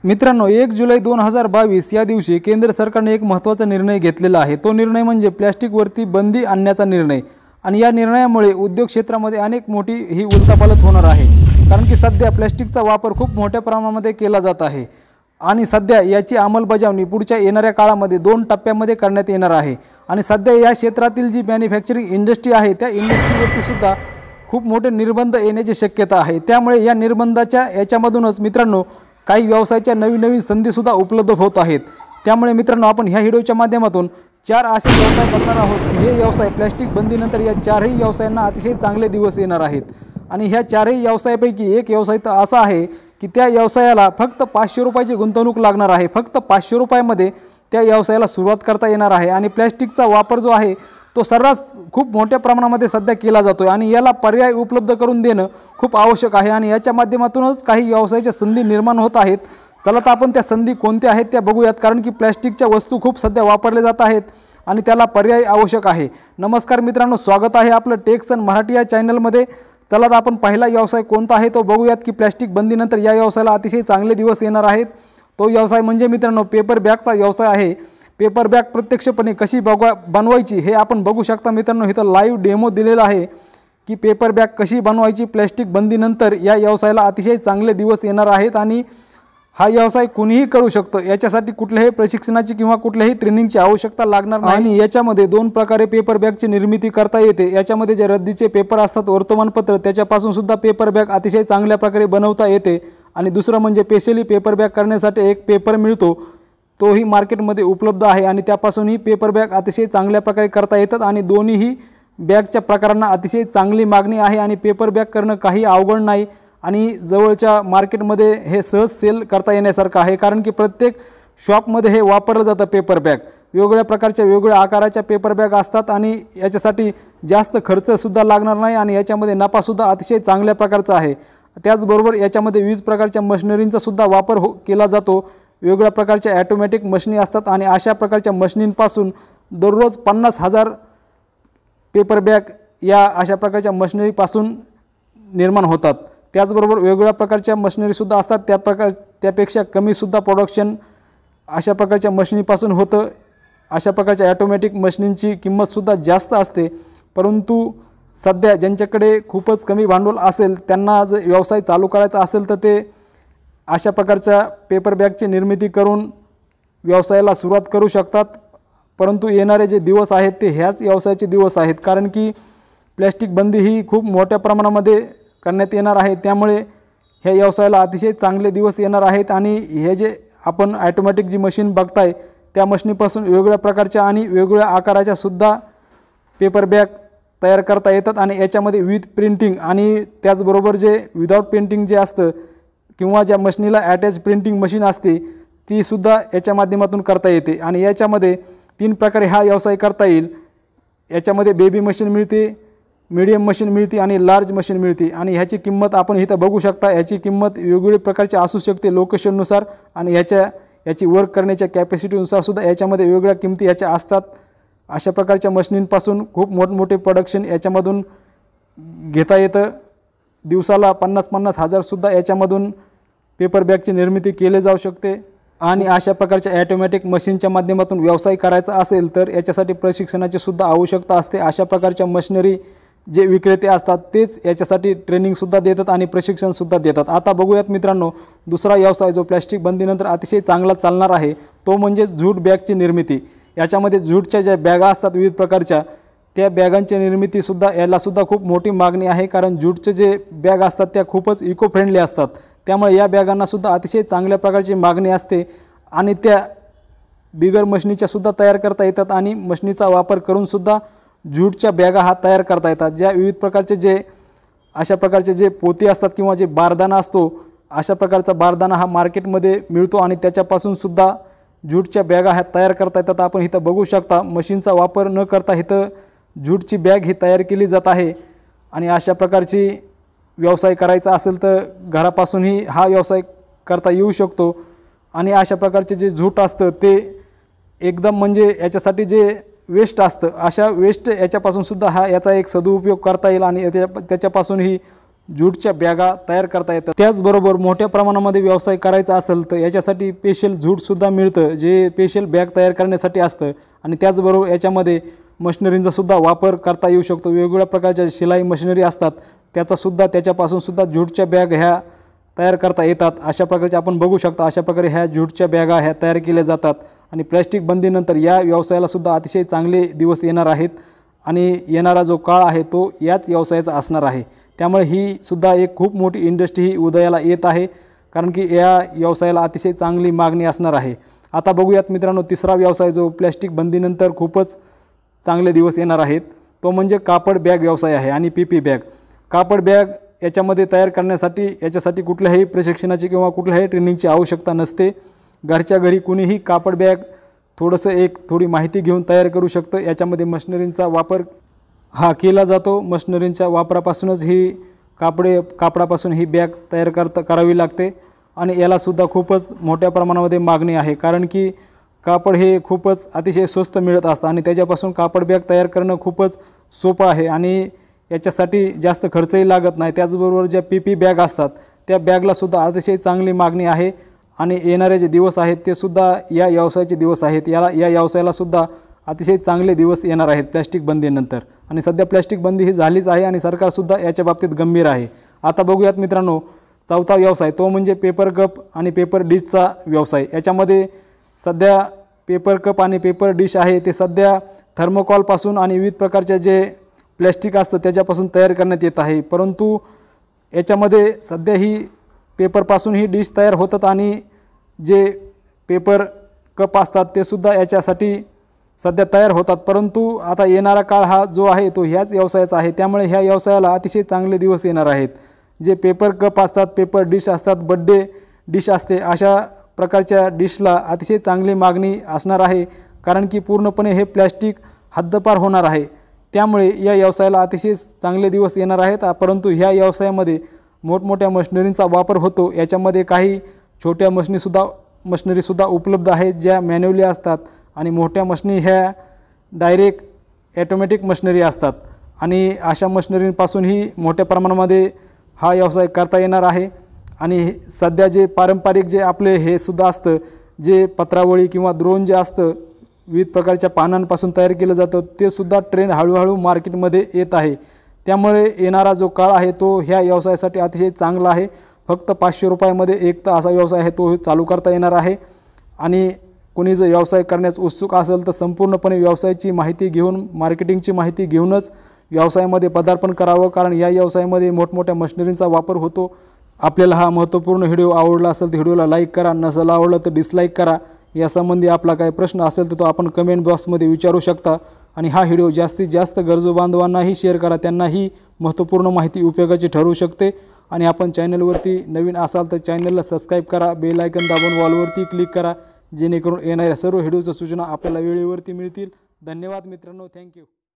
मित्रांनो, 1 जुलै 2022 या दिवशी केंद्र सरकारने एक महत्त्वाचा निर्णय घेतलेला आहे। तो निर्णय म्हणजे प्लास्टिकवरती बंदी आणण्याचा निर्णय। आणि या निर्णयामुळे उद्योग क्षेत्रामध्ये अनेक मोठी ही उलथापालथ होणार आहे। कारण की सध्या प्लास्टिकचा वापर खूप मोठ्या प्रमाणामध्ये केला जात आहे आणि सध्या याची अंमलबजावणी पुढच्या येणाऱ्या काळामध्ये 2 टप्प्यामध्ये करण्यात येणार आहे। आणि सध्या या क्षेत्रातील जी मॅन्युफॅक्चरिंग इंडस्ट्री आहे त्या इंडस्ट्रीवरती सुद्धा खूप मोठे निर्बंध येण्याची शक्यता आहे। त्यामुळे या निर्बंधाच्या याच्यामधूनच मित्रांनो काही व्यवसायाच्या नवीन संधीसुद्धा उपलब्ध होत आहेत। त्यामुळे मित्रांनो आपण ह्या व्हिडिओच्या माध्यमातून 4 असे व्यवसाय बघणार आहोत की हे व्यवसाय प्लास्टिक बंदीनंतर या 4ही व्यवसायांना अतिशय चांगले दिवस येणार आहेत। आणि ह्या 4ही व्यवसायापैकी एक व्यवसाय तर असा आहे की त्या व्यवसायाला फक्त 500 रुपयाची गुंतवणूक लागणार आहे। फक्त 500 रुपयामध्ये त्या व्यवसायाला सुरुवात करता येणार आहे। आणि प्लास्टिकचा वापर जो आहे तो सर्रास खूप मोठ्या प्रमाणामध्ये सध्या केला जातो आहे आणि याला पर्याय उपलब्ध करून देणं खूप आवश्यक आहे। आणि याच्या माध्यमातूनच काही व्यवसायाच्या संधी निर्माण होत आहेत। चला तर आपण त्या संधी कोणत्या आहेत त्या बघूयात, कारण की प्लास्टिकच्या वस्तू खूप सध्या वापरल्या जात आहेत आणि त्याला पर्याय आवश्यक आहे। नमस्कार मित्रांनो, स्वागत आहे आपलं टेक्सन मराठी या चॅनलमध्ये। चला तर आपण पहिला व्यवसाय कोणता आहे तो बघूयात की प्लास्टिक बंदीनंतर या व्यवसायाला अतिशय चांगले दिवस येणार आहेत। तो व्यवसाय म्हणजे मित्रांनो पेपर बॅगचा व्यवसाय आहे। पेपर बॅग प्रत्यक्षपणे कशी बनवायची हे आपण बघू शकता। मित्रांनो इथं लाईव्ह डेमो दिलेला आहे की पेपर बॅग कशी बनवायची। प्लास्टिक बंदीनंतर या व्यवसायाला अतिशय चांगले दिवस येणार आहेत आणि हा व्यवसाय कुणीही करू शकतो। याच्यासाठी कुठल्याही प्रशिक्षणाची किंवा कुठल्याही ट्रेनिंगची आवश्यकता लागणार नाही। आणि याच्यामध्ये 2 प्रकारे पेपर बॅगची निर्मिती करता येते। याच्यामध्ये जे रद्दीचे पेपर असतात वर्तमानपत्र त्याच्यापासून सुद्धा पेपर बॅग अतिशय चांगल्या प्रकारे बनवता येते। आणि दुसरं म्हणजे स्पेशली पेपर बॅग करण्यासाठी एक पेपर मिळतो, तोही मार्केटमध्ये उपलब्ध आहे आणि त्यापासूनही पेपर बॅग अतिशय चांगल्या प्रकारे करता येतात। आणि दोन्हीही बॅगच्या प्रकारांना अतिशय चांगली मागणी आहे आणि पेपर बॅग करणं काही अवघड नाही आणि जवळच्या मार्केटमध्ये हे सहज सेल करता येण्यासारखं आहे। कारण की प्रत्येक शॉपमध्ये हे वापरलं जातं पेपर बॅग। वेगवेगळ्या प्रकारच्या वेगवेगळ्या आकाराच्या पेपर बॅग असतात आणि याच्यासाठी जास्त खर्चसुद्धा लागणार नाही आणि याच्यामध्ये नफासुद्धा अतिशय चांगल्या प्रकारचा आहे। त्याचबरोबर याच्यामध्ये विविध प्रकारच्या मशिनरींचा सुद्धा वापर केला जातो। वेगवेगळ्या प्रकारच्या ॲटोमॅटिक मशिनी असतात आणि अशा प्रकारच्या मशिनींपासून दररोज 50,000 पेपर बॅग या अशा प्रकारच्या मशिनरीपासून निर्माण होतात। त्याचबरोबर वेगवेगळ्या प्रकारच्या मशिनरीसुद्धा असतात, त्यापेक्षा कमीसुद्धा प्रोडक्शन अशा प्रकारच्या मशिनीपासून होतं। अशा प्रकारच्या ॲटोमॅटिक मशिनींची किंमतसुद्धा जास्त असते, परंतु सध्या ज्यांच्याकडे खूपच कमी भांडवल असेल त्यांना जर व्यवसाय चालू करायचा असेल तर ते अशा प्रकारच्या पेपर बॅगची निर्मिती करून व्यवसायाला सुरुवात करू शकतात। परंतु येणारे जे दिवस आहेत ते ह्याच व्यवसायाचे दिवस आहेत, कारण की प्लॅस्टिक बंदी ही खूप मोठ्या प्रमाणामध्ये करण्यात येणार आहे। त्यामुळे ह्या व्यवसायाला अतिशय चांगले दिवस येणार आहेत। आणि हे जे आपण ॲटोमॅटिक जी मशीन बघताय त्या मशिनीपासून वेगवेगळ्या प्रकारच्या आणि वेगवेगळ्या आकाराच्या सुद्धा पेपर बॅग तयार करता येतात। आणि याच्यामध्ये विथ प्रिंटिंग आणि त्याचबरोबर जे विदाउट प्रिंटिंग जे असतं किंवा ज्या मशिनीला अटॅच प्रिंटिंग मशीन असते ती सुद्धा याच्या माध्यमातून करता येते। आणि याच्यामध्ये 3 प्रकारे हा व्यवसाय करता येईल। याच्यामध्ये बेबी मशीन मिळते, मीडियम मशीन मिळते आणि लार्ज मशीन मिळते। आणि ह्याची किंमत आपण इथं बघू शकता। याची किंमत वेगवेगळ्या प्रकारची असू शकते लोकेशननुसार आणि याची वर्क करण्याच्या कॅपॅसिटीनुसार सुद्धा याच्यामध्ये वेगवेगळ्या किमती याच्या असतात। अशा प्रकारच्या मशिनींपासून खूप मोठमोठे प्रोडक्शन याच्यामधून घेता येतं। दिवसाला 50-50 हजार सुद्धा याच्यामधून पेपर बॅगची निर्मिती केली जाऊ शकते। आणि अशा प्रकारच्या ॲटोमॅटिक मशीनच्या माध्यमातून व्यवसाय करायचा असेल तर याच्यासाठी प्रशिक्षणाची सुद्धा आवश्यकता असते। अशा प्रकारच्या मशिनरी जे विक्रेते असतात तेच याच्यासाठी ट्रेनिंगसुद्धा देतात आणि प्रशिक्षणसुद्धा देतात। आता बघूयात मित्रांनो दुसरा व्यवसाय जो प्लॅस्टिक बंदीनंतर अतिशय चांगला चालणार आहे तो म्हणजे ज्यूट बॅगची निर्मिती। याच्यामध्ये ज्यूटच्या ज्या बॅगा असतात विविध प्रकारच्या त्या बॅगांची निर्मितीसुद्धा यालासुद्धा खूप मोठी मागणी आहे, कारण ज्यूटचे जे बॅग असतात त्या खूपच इको फ्रेंडली असतात। त्यामुळे या बॅगांनासुद्धा अतिशय चांगल्या प्रकारची मागणी असते आणि त्या बिगर मशिनीच्या सुद्धा तयार करता येतात आणि मशिनीचा वापर करूनसुद्धा ज्यूटच्या बॅगा हा तयार करता येतात। ज्या विविध प्रकारचे अशा प्रकारचे जे पोती असतात किंवा जे बारदाना असतो अशा प्रकारचा बारदाना हा मार्केटमध्ये मिळतो आणि त्याच्यापासून सुद्धा ज्यूटच्या बॅगा ह्या तयार करता येतात। आपण इथं बघू शकता मशीनचा वापर न करता इथं ज्यूटची बॅग ही तयार केली जात आहे। आणि अशा प्रकारची व्यवसाय करायचा असेल तर घरापासूनही हा व्यवसाय करता येऊ शकतो। आणि अशा प्रकारचे जे ज्यूट असतं ते एकदम म्हणजे याच्यासाठी जे वेस्ट असतं अशा वेस्ट याच्यापासून सुद्धा याचा एक सदुपयोग करता येईल आणि त्याच्यापासूनही ज्यूटच्या बॅगा तयार करता येतात। त्याचबरोबर मोठ्या प्रमाणामध्ये व्यवसाय करायचा असेल तर याच्यासाठी स्पेशल ज्यूटसुद्धा मिळतं जे स्पेशल बॅग तयार करण्यासाठी असतं। आणि त्याचबरोबर याच्यामध्ये मशिनरींचा सुद्धा वापर करता येऊ शकतो। वेगवेगळ्या प्रकारच्या शिलाई मशिनरी असतात त्याच्यापासून सुद्धा ज्यूटच्या बॅग ह्या तयार करता येतात। अशा प्रकारचे आपण बघू शकता अशा प्रकारे ह्या ज्यूटच्या बॅगा ह्या तयार केल्या जातात। आणि प्लॅस्टिक बंदीनंतर या व्यवसायाला सुद्धा अतिशय चांगले दिवस येणार आहेत आणि येणारा जो काळ आहे तो याच व्यवसायाचा असणार आहे। त्यामुळे ही सुद्धा एक खूप मोठी इंडस्ट्री ही उदयाला येत आहे कारण की या व्यवसायाला अतिशय चांगली मागणी असणार आहे। आता बघूयात मित्रांनो तिसरा व्यवसाय जो प्लॅस्टिक बंदीनंतर खूपच चांगले दिवस येणार आहेत तो म्हणजे कापड बॅग व्यवसाय आहे आणि PP बॅग। कापड बॅग याच्यामध्ये तयार करण्यासाठी याच्यासाठी कुठल्याही प्रशिक्षणाची किंवा कुठल्याही ट्रेनिंगची आवश्यकता नसते। घरच्या घरी कुणीही कापड बॅग थोडी माहिती घेऊन तयार करू शकतं। याच्यामध्ये मशिनरींचा वापर हा केला जातो। मशिनरींच्या वापरापासूनच ही कापडापासून ही बॅग तयार करावी लागते आणि यालासुद्धा खूपच मोठ्या प्रमाणामध्ये मागणी आहे कारण की कापड हे खूपच अतिशय स्वस्त मिळत असतं आणि त्याच्यापासून कापड बॅग तयार करणं खूपच सोपं आहे आणि याच्यासाठी जास्त खर्चही लागत नाही। त्याचबरोबर ज्या PP बॅग असतात त्या बॅगलासुद्धा अतिशय चांगली मागणी आहे आणि येणारे जे दिवस आहेत ते सुद्धा या व्यवसायाचे दिवस आहेत। या व्यवसायालासुद्धा अतिशय चांगले दिवस येणार आहेत प्लॅस्टिक बंदीनंतर। आणि सध्या प्लॅस्टिक बंदी ही झालीच आहे आणि सरकारसुद्धा याच्या बाबतीत गंभीर आहे। आता बघूयात मित्रांनो चौथा व्यवसाय तो म्हणजे पेपर कप आणि पेपर डिशचा व्यवसाय। याच्यामध्ये सध्या पेपर कप आणि पेपर डिश आहे ते सध्या थर्मोकॉलपासून आणि विविध प्रकारच्या जे प्लॅस्टिक असतं त्याच्यापासून तयार करण्यात येत आहे। परंतु याच्यामध्ये सध्या ही पेपरपासून ही डिश तयार होतात आणि जे पेपर कप असतात ते सुद्धा याच्यासाठी सध्या तयार होतात। परंतु आता येणारा काळ हा जो आहे तो ह्याच व्यवसायाचा आहे त्यामुळे ह्या व्यवसायाला अतिशय चांगले दिवस येणार आहेत। जे पेपर कप असतात पेपर डिश असतात बर्थडे डिश असते अशा प्रकारच्या डिशला अतिशय चांगली मागणी असणार आहे कारण की पूर्णपणे हे प्लॅस्टिक हद्दपार होणार आहे। त्यामुळे या व्यवसायाला अतिशय चांगले दिवस येणार आहेत। परंतु ह्या व्यवसायामध्ये मोठमोठ्या मशिनरींचा वापर होतो। याच्यामध्ये काही छोट्या मशिनरीसुद्धा उपलब्ध आहेत ज्या मॅन्युअली असतात आणि मोठ्या मशिनरी ह्या डायरेक्ट ॲटोमॅटिक मशिनरी असतात आणि अशा मशिनरींपासूनही मोठ्या प्रमाणामध्ये हा व्यवसाय करता येणार आहे। आणि सध्या जे पारंपरिक जे आपले हे सुद्धा असतं जे पत्रावळी किंवा द्रोण जे असतं विविध प्रकारच्या पानांपासून तयार केलं जातं ते सुद्धा ट्रेंड हळूहळू मार्केटमध्ये येत आहे। त्यामुळे येणारा जो काळ आहे तो ह्या व्यवसायासाठी अतिशय चांगला आहे। फक्त 500 रुपयामध्ये एक तर असा व्यवसाय आहे तो चालू करता येणार आहे आणि कोणी जर व्यवसाय करण्यास उत्सुक असेल तर संपूर्णपणे व्यवसायाची माहिती घेऊन मार्केटिंगची माहिती घेऊनच व्यवसायामध्ये पदार्पण करावं कारण या व्यवसायामध्ये मोठमोठ्या मशिनरींचा वापर होतो। आपल्याला हा महत्त्वपूर्ण व्हिडिओ आवडला असेल तर व्हिडिओला लाईक करा, नसेल आवडलं तर डिसलाईक करा। यासंबंधी आपला काही प्रश्न असेल तर तो आपण कमेंट बॉक्समध्ये विचारू शकता आणि हा व्हिडिओ जास्तीत जास्त गरजू बांधवांनाही शेअर करा, त्यांनाही महत्त्वपूर्ण माहिती उपयोगाची ठरू शकते। आणि आपण चॅनलवरती नवीन असाल तर चॅनलला सबस्क्राईब करा, बेल आयकन दाबून ऑलवरती क्लिक करा जेणेकरून येणाऱ्या सर्व व्हिडिओच्या सूचना आपल्याला वेळेवरती मिळतील। धन्यवाद मित्रांनो, थँक्यू।